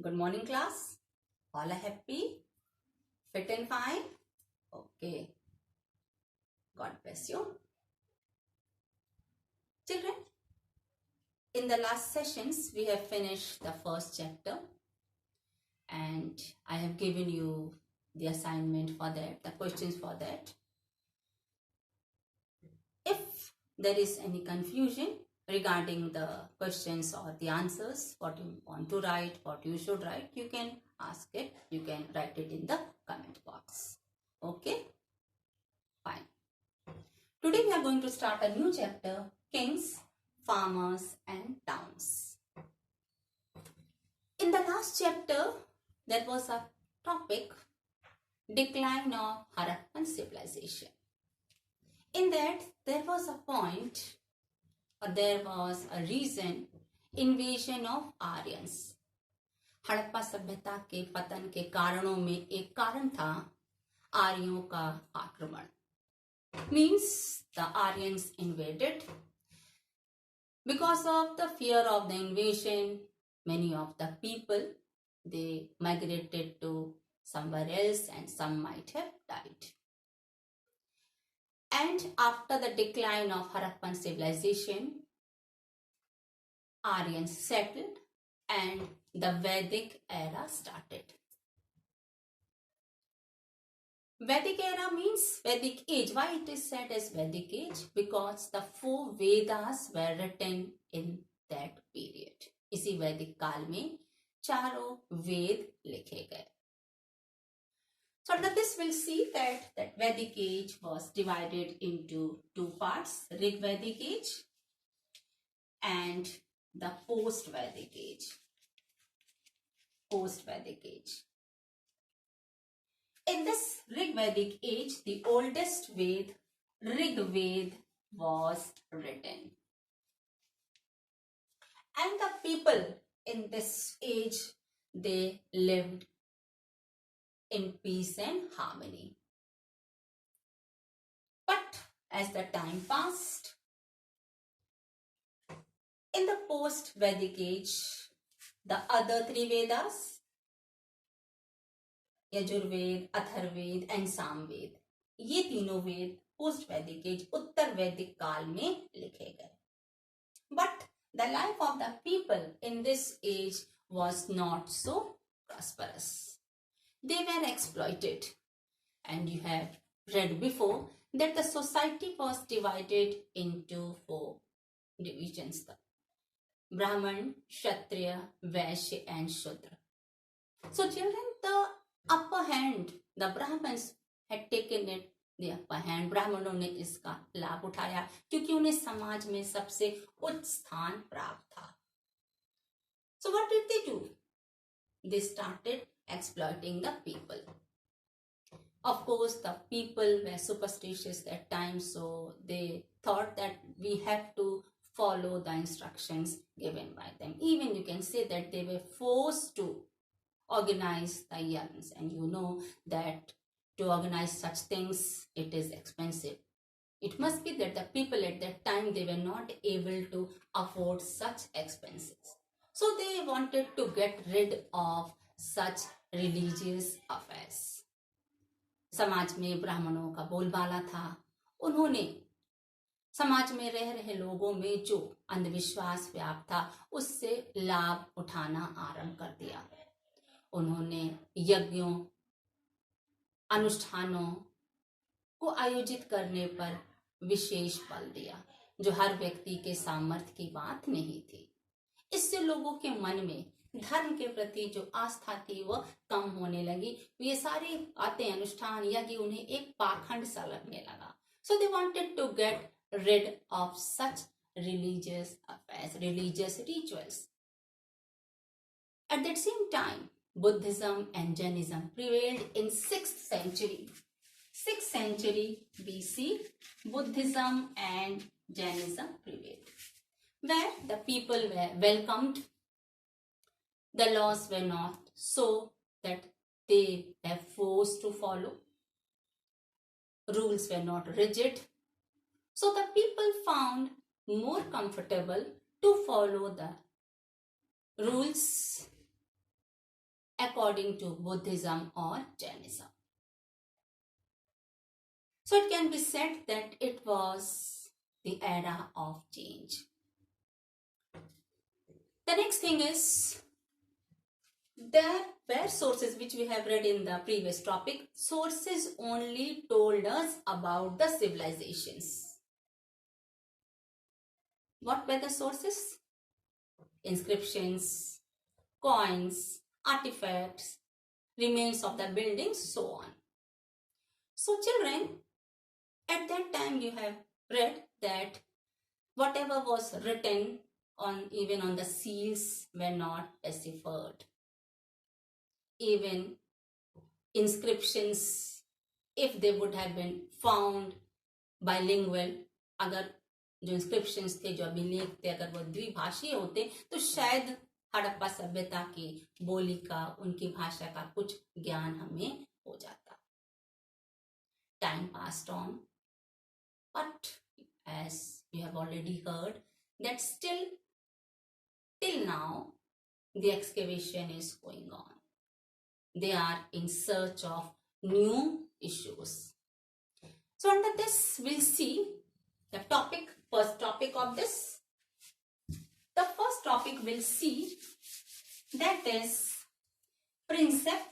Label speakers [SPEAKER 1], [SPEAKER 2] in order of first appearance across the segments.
[SPEAKER 1] Good morning, class. All are happy, fit and fine? Okay. God bless you. Children, in the last sessions, we have finished the first chapter and I have given you the assignment for that, the questions for that. If there is any confusion regarding the questions or the answers, what you want to write, what you should write, you can ask it. You can write it in the comment box. Okay? Fine. Today we are going to start a new chapter, Kings, Farmers and Towns. In the last chapter, there was a topic, decline of Harappan civilization. In that, there was a point or there was a reason, invasion of Aryans. Harappa सभ्यता के पतन के कारणों में एक कारण था आर्यों का आक्रमण. Means the Aryans invaded. Because of the fear of the invasion, many of the people, they migrated to somewhere else and some might have died. And after the decline of Harappan civilization, Aryans settled and the Vedic era started. Vedic era means Vedic age. Why it is said as Vedic age? Because the 4 Vedas were written in that period. इसी वैदिक काल में चारों वेद लिखे गए. So under this we'll see that Vedic age was divided into 2 parts, Rig Vedic age and the post-Vedic age. Post-Vedic age. In this Rig Vedic age, the oldest Ved, Rig Ved, was written. And the people in this age, they lived in peace and harmony. But as the time passed, in the post-Vedic age, the other 3 Vedas, Yajurveda, Atharvaveda and Samaveda, ये तीनों वेद post वैदिक as उत्तर वैदिक काल में लिखे गए. But the life of the people in this age was not so prosperous. They were exploited. And you have read before that the society was divided into 4 divisions: the Brahman, Kshatriya, Vaishya and Shudra. So children, the upper hand, the Brahmins had taken it, the upper hand. ब्राह्मणों ने इसका लाभ उठाया क्योंकि उन्हें समाज में सबसे उच्च स्थान प्राप्त था. So what did they do? They started exploiting the people. Of course, the people were superstitious that time, so they thought that we have to follow the instructions given by them. Even you can say that they were forced to organize the yagnas, and you know that to organize such things, it is expensive. It must be that the people at that time, they were not able to afford such expenses. So they wanted to get rid of such religious affairs. समाज में ब्राह्मणों का बोलबाला था. उन्होंने समाज में रह रहे लोगों में जो अंधविश्वास व्याप्त था, उससे लाभ उठाना आरंभ कर दिया. उन्होंने यज्ञों, अनुष्ठानों को आयोजित करने पर विशेष बल दिया, जो हर व्यक्ति के सामर्थ्य की बात नहीं थी. इससे लोगों के मन में धर्म के प्रति जो आस्था थी वह कम होने लगी. ये सारी बातें, अनुष्ठान, यज्ञ उन्हें एक पाखंड सा लगने लगा. So they wanted to get rid of such religious affairs, religious rituals. At that same time, Buddhism and Jainism prevailed in 6th century. 6th century BC, Buddhism and Jainism prevailed, where the people were welcomed. The laws were not so that they were forced to follow. Rules were not rigid. So the people found more comfortable to follow the rules according to Buddhism or Jainism. So it can be said that it was the era of change. The next thing is, there were sources which we have read in the previous topic. Sources only told us about the civilizations. What were the sources? Inscriptions, coins, artifacts, remains of the buildings, so on. So children, at that time you have read that whatever was written on, even on the seals, were not deciphered. Even inscriptions, if they would have been found bilingual, अगर जो inscriptions थे, जो अभिलेख थे, अगर वो द्विभाषीय होते तो शायद हड़प्पा सभ्यता की बोली का, उनकी भाषा का कुछ ज्ञान हमें हो जाता. Time passed on, but as you have already heard that still till now the excavation is going on. They are in search of new issues. So under this we'll see the topic, first topic of this. The first topic we'll see, that is Prinsep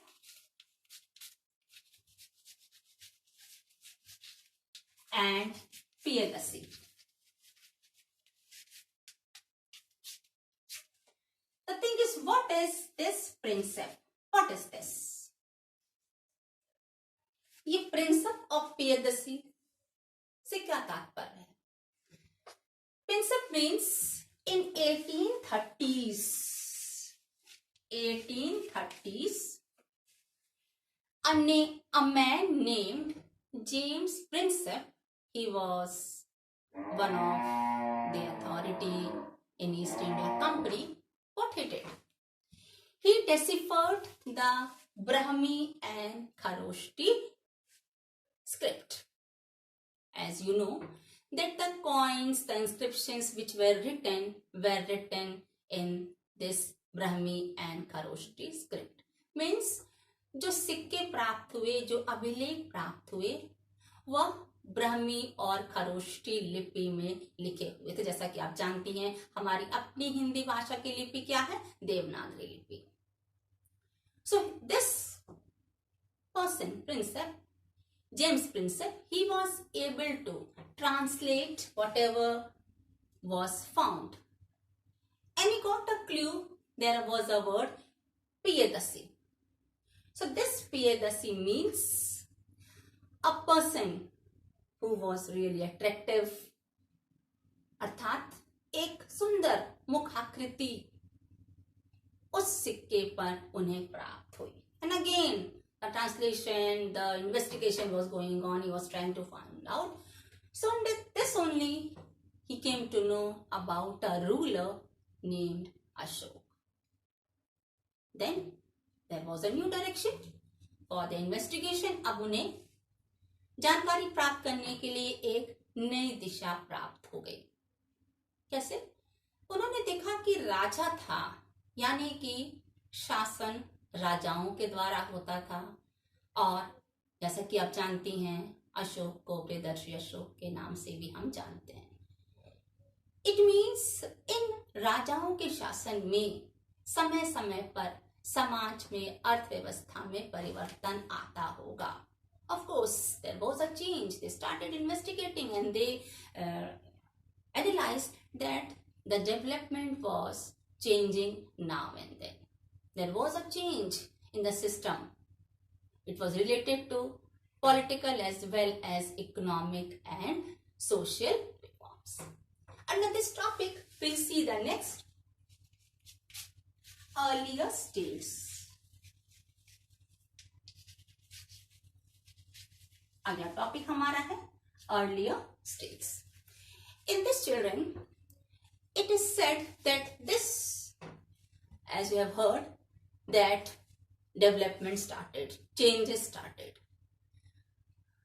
[SPEAKER 1] and Piyadasi. The thing is, what is this Prinsep? What is this? ये Prinsep of Piyadasi से क्या तात्पर्य है? Prinsep means in 1830s, a man named James Prinsep, he was one of the authority in East India Company. What he did? He deciphered the Brahmi and Kharoshti script. As you know, that the coins, the inscriptions which were written in this Brahmi and Kharoshti script. Means जो सिक्के प्राप्त हुए, जो अभिलेख प्राप्त हुए, वह ब्राह्मी और खरोष्टी लिपि में लिखे हुए थे. जैसा कि आप जानती हैं, हमारी अपनी हिंदी भाषा की लिपि क्या है? देवनागरी लिपि. So this person, Prinsep, James Prinsep, he was able to translate whatever was found. And he got a clue. There was a word, Piyadasi. So this Piyadasi means a person who was really attractive, अर्थात एक सुंदर मुखाकृति उस सिक्के पर उन्हें प्राप्त हुई. And again, the translation, the investigation was going on. He was trying to find out. So under this only, he came to know about a ruler named Ashok. Then there was a new direction for the investigation. अब उन्हें जानकारी प्राप्त करने के लिए एक नई दिशा प्राप्त हो गई. कैसे? उन्होंने देखा कि राजा था, यानी कि शासन राजाओं के द्वारा होता था, और जैसा कि आप जानती हैं, अशोक को प्रियदर्शी अशोक के नाम से भी हम जानते हैं. इट मीन्स इन राजाओं के शासन में समय समय पर समाज में, अर्थव्यवस्था में परिवर्तन आता होगा. Of course, there was a change. They started investigating and they analyzed that the development was changing now and then. There was a change in the system. It was related to political as well as economic and social reforms. Under this topic, we'll see the next, earlier states. अगला topic हमारा है earlier states. In this, children, it is said that this, as you have heard, that development started, changes started.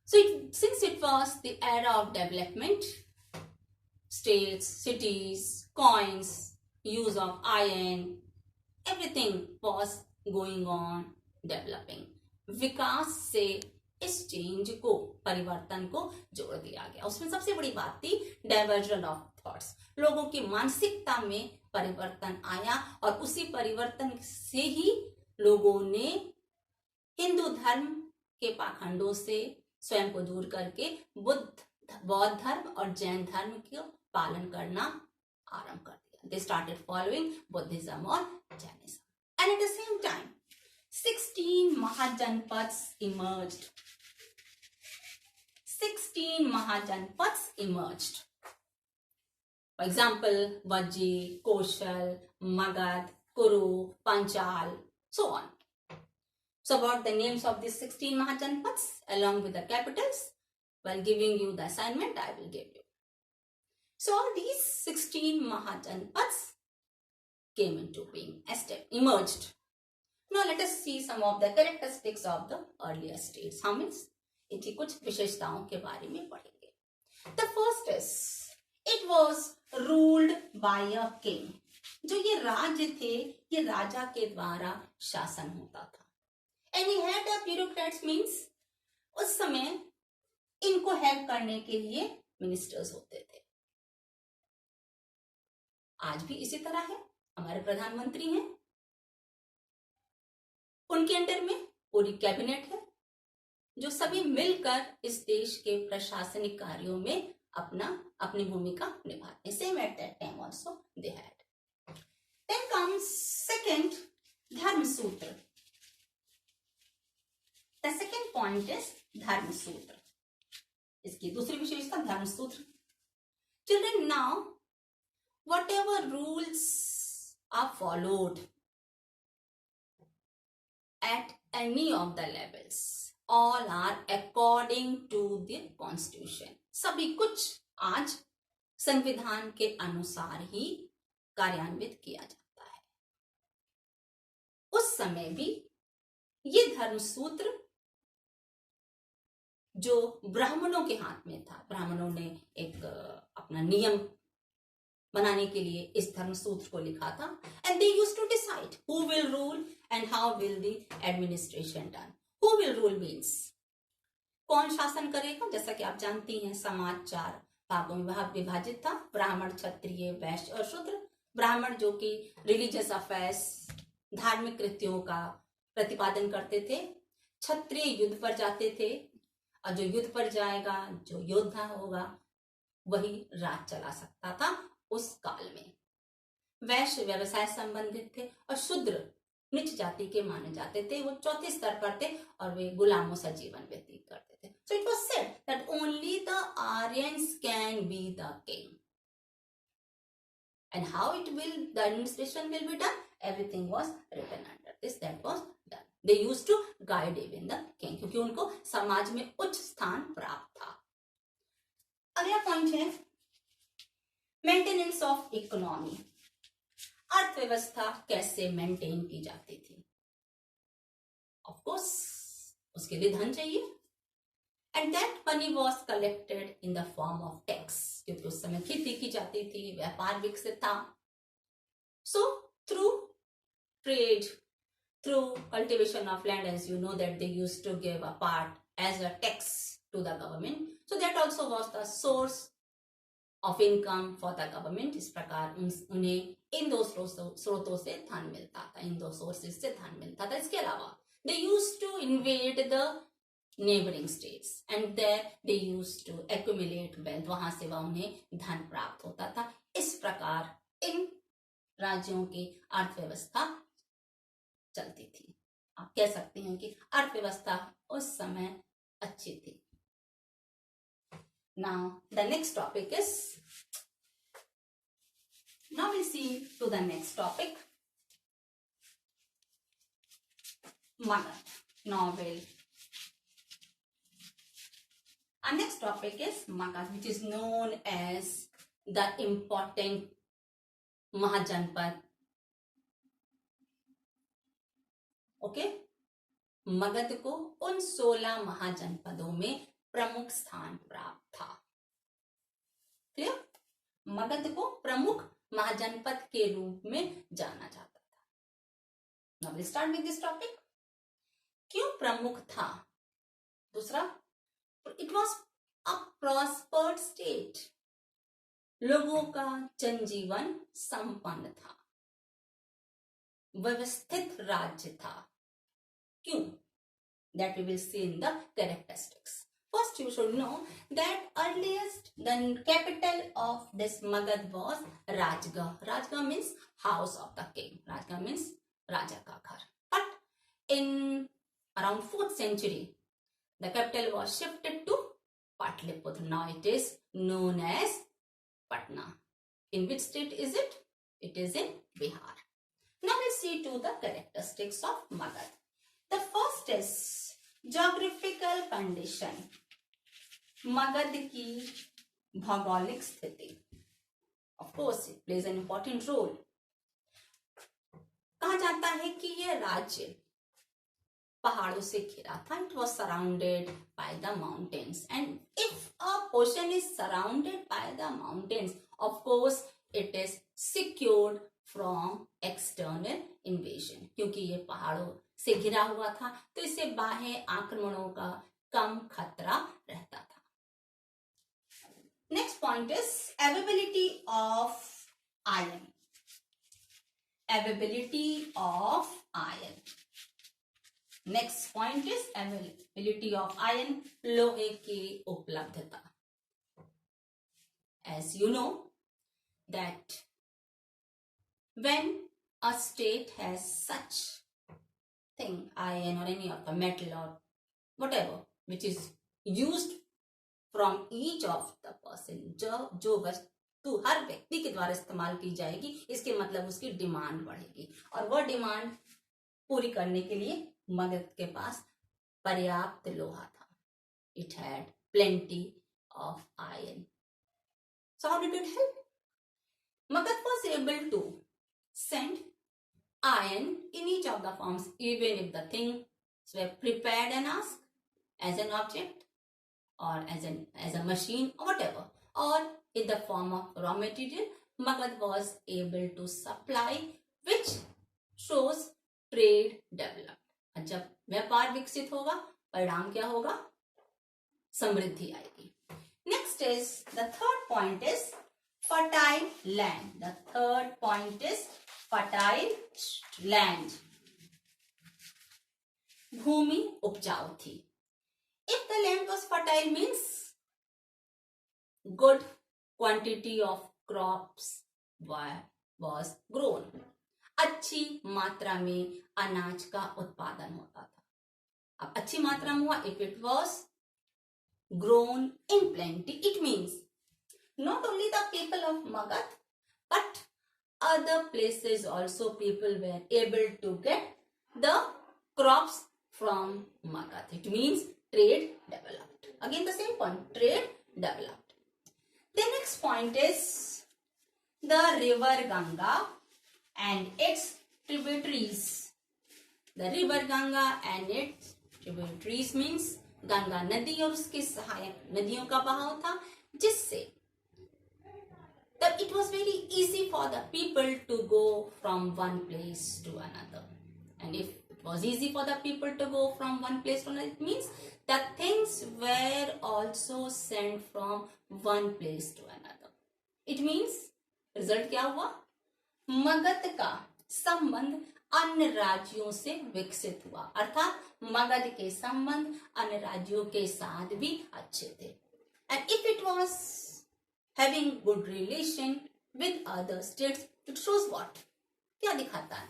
[SPEAKER 1] So since it was the era of development, states, cities, coins, use of iron, everything was going on developing. विकास से इस change को, परिवर्तन को जोड़ दिया गया। उसमें सबसे बड़ी बात थी डाइवर्जन ऑफ थॉट्स। लोगों की मानसिकता में परिवर्तन आया और उसी परिवर्तन से ही लोगों ने हिंदू धर्म के पाखंडों से स्वयं को दूर करके बौद्ध धर्म और जैन धर्म का पालन करना आरंभ कर दिया। They started following Buddhism or Jainism. And at the same time, 16 Mahajanpads emerged. 16 Mahajanpads emerged. For example, Vajji, Koshal, Magad, Kuru, Panchal, so on. So about the names of these 16 Mahajanpads along with the capitals, while giving you the assignment, I will give you. So all these 16 Mahajanpads came into being, emerged. Now let us see some of the characteristics of the earlier states. हम इनकी कुछ विशेषताओं के बारे में पढ़ेंगे. The first is, it was ruled by a king. जो ये राज्य थे, ये राजा के द्वारा शासन होता था. And he had a bureaucrats means उस समय इनको हेल्प करने के लिए मिनिस्टर्स होते थे. आज भी इसी तरह है. हमारे प्रधानमंत्री हैं, उनके अंडर में पूरी कैबिनेट है जो सभी मिलकर इस देश के प्रशासनिक कार्यों में अपनी भूमिका निभाते हैं. Same at that time also they had. Then comes second, धर्म सूत्र. The second point is धर्म सूत्र. इसकी दूसरी विशेषता धर्म सूत्र. Children, now whatever rules are followed at any of the levels, all are according to the constitution. सभी कुछ आज संविधान के अनुसार ही कार्यान्वित किया जाता है. उस समय भी ये धर्म सूत्र जो ब्राह्मणों के हाथ में था, ब्राह्मणों ने एक अपना नियम बनाने के लिए इस धर्म सूत्र को लिखा था. And they used to decide who will rule and how will the administration done. Who will rule means कौन शासन करेगा. जैसा कि आप जानती हैं, समाज 4 भागों में विभाजित था. ब्राह्मण, क्षत्रिय, वैश्य और शूद्र. ब्राह्मण जो कि रिलीजियस अफेयर्स, धार्मिक कृत्यों का प्रतिपादन करते थे. क्षत्रिय युद्ध पर जाते थे और जो युद्ध पर जाएगा, जो योद्धा होगा, वही राज चला सकता था उस काल में. वैश्य व्यवसाय संबंधित थे और शूद्र नीच जाति के माने जाते थे. वो चौथे स्तर पर थे और वे गुलामों सा जीवन व्यतीत करते थे. So it was said that only the Aryans can be the king. And how the administration will be done? Everything was written under this. That was done. They used to guide even the king, क्योंकि उनको समाज में उच्च स्थान प्राप्त था. अगला point है मेंटेनेंस ऑफ इकोनॉमी. अर्थव्यवस्था कैसे मेंटेन की जाती थी. ऑफ कोर्स उसके लिए धन चाहिए. And that money was collected in the form of tax, क्योंकि उस समय खेती की जाती थी, व्यापार विकसित था. So through trade, through cultivation of land, as you know that they used to give a part as a tax to the government. So that also was the source of income for the government. इस प्रकार उन्हें इन दो स्रोतों से धन मिलता था, इन दो सोर्सेज से धन मिलता था. इसके अलावा they used to invade the neighboring states and there they used to accumulate wealth. वहां से वह उन्हें धन प्राप्त होता था. इस प्रकार इन राज्यों की अर्थव्यवस्था चलती थी. आप कह सकते हैं कि अर्थव्यवस्था उस समय अच्छी थी. Now the next topic is, now we see to the next topic, Magad novel. Our next topic is Magad, which is known as the important Mahajanpad. Okay, Magadh को उन 16 महाजनपदों में प्रमुख स्थान प्राप्त था. क्लियर? मगध को प्रमुख महाजनपद के रूप में जाना जाता था. we'll start with this topic. क्यों प्रमुख था? दूसरा, it was a prospered state. लोगों का जनजीवन संपन्न था, व्यवस्थित राज्य था. क्यों? That we will see in the characteristics. First, you should know that the capital of this Magad was Rajgarh. Rajgarh means house of the king. Rajgarh means Raja ka ghar. But in around 4th century, the capital was shifted to Patliputra. Now it is known as Patna. In which state is it? It is in Bihar. Now let's see to the characteristics of Magad. The first is geographical condition. Magadh की भौगोलिक स्थिति. Of course, it plays an important role. कहा जाता है कि यह राज्य पहाड़ों से घिरा था. It was surrounded by the mountains. And if a portion is surrounded by the mountains, of course, it is secured from external invasion. क्योंकि ये पहाड़ों से घिरा हुआ था, तो इसे बाह्य आक्रमणों का कम खतरा रहता था. Next point is availability of iron. Availability of iron. Next point is availability of iron. लोहे की उपलब्धता. As you know that when a state has such thing, iron or any of the metal or whatever which is used from each of the person, जो वस्तु हर व्यक्ति के द्वारा इस्तेमाल की जाएगी, इसके मतलब उसकी डिमांड बढ़ेगी. और वह डिमांड पूरी करने के लिए मगध के पास पर्याप्त लोहा था. It had plenty of iron. So how did it help? Magad was able to send iron in each of the forms, even if the things were prepared and asked as an object or as a machine or whatever, or in the form of raw material. Magad was able to supply, which shows trade developed. और जब व्यापार विकसित होगा, परिणाम क्या होगा? समृद्धि आएगी. Next is the third point is fertile land. The third point is fertile land. भूमि उपजाऊ थी. If the land was fertile means good quantity of crops was grown. अच्छी मात्रा में अनाज का उत्पादन होता था. अब अच्छी मात्रा में हुआ if it was grown in plenty. It means not only the people of Magad but other places also people were able to get the crops from Magad. It means trade developed. Again the same point, trade developed. The next point is the river Ganga and its tributaries. The river Ganga and its tributaries means Ganga नदी और उसके सहायक नदियों का बहाव था, जिससे that it was very easy for the people to go from one place to another. And if it was easy for the people to go from one place to another, it means that things were also sent from one place to another. It means result क्या हुआ? मगध का संबंध अन्य राज्यों से विकसित हुआ. अर्थात मगध के संबंध अन्य राज्यों के साथ भी अच्छे थे. And if it was having good relation with other states, it shows what? क्या दिखाता है?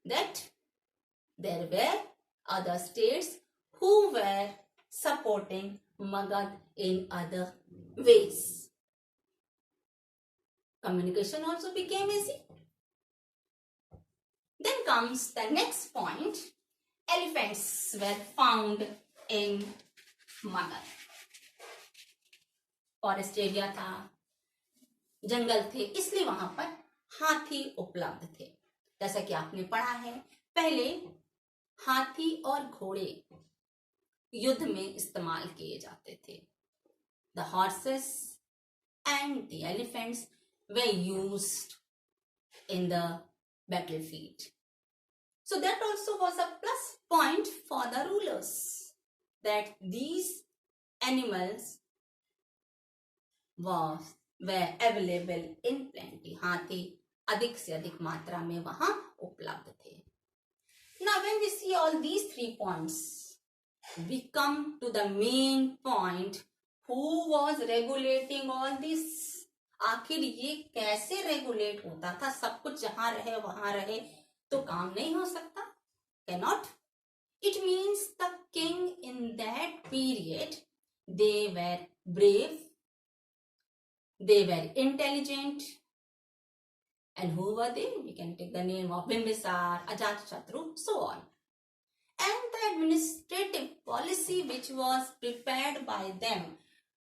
[SPEAKER 1] That there were other states who were supporting Magad in other ways. Communication also became easy. Then comes the next point. Elephants were found in Magad. Forest area था, जंगल थे, इसलिए वहां पर हाथी उपलब्ध थे. जैसा कि आपने पढ़ा है, पहले हाथी और घोड़े युद्ध में इस्तेमाल किए जाते थे. The horses and the elephants way used in the battlefield. So that also was a plus point for the rulers, that these animals were available in plenty. हाथी अधिक से अधिक मात्रा में वहां उपलब्ध थे. Now when we see all these 3 points, we come to the main point. Who was regulating all this? आखिर ये कैसे रेगुलेट होता था? सब कुछ जहां रहे वहां रहे तो काम नहीं हो सकता. Cannot. It means the king in that period, they were brave, they were intelligent, and who were they? We can take the name of Bimbisar, Ajatashatru, so on. And the administrative policy which was prepared by them,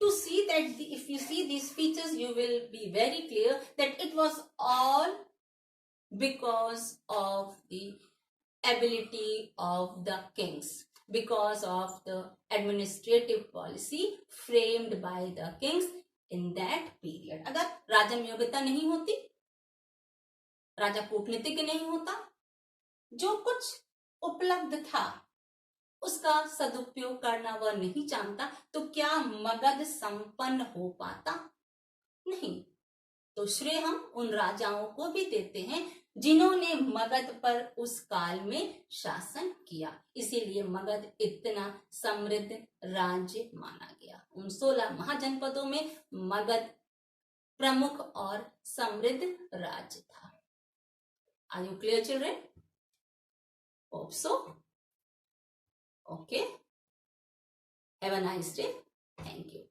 [SPEAKER 1] to see that if you see these features, you will be very clear that it was all because of the ability of the kings, because of the administrative policy framed by the kings in that period. अगर राजा में योग्यता नहीं होती, राजा कूटनीतिज्ञ नहीं होता, जो कुछ उपलब्ध था उसका सदुपयोग करना वह नहीं जानता, तो क्या मगध संपन्न हो पाता? नहीं. तो श्रेय हम उन राजाओं को भी देते हैं जिन्होंने मगध पर उस काल में शासन किया. इसीलिए मगध इतना समृद्ध राज्य माना गया. उन 16 महाजनपदों में मगध प्रमुख और समृद्ध राज्य था. Are you clear, children? Hope so. Okay. Have a nice day. Thank you.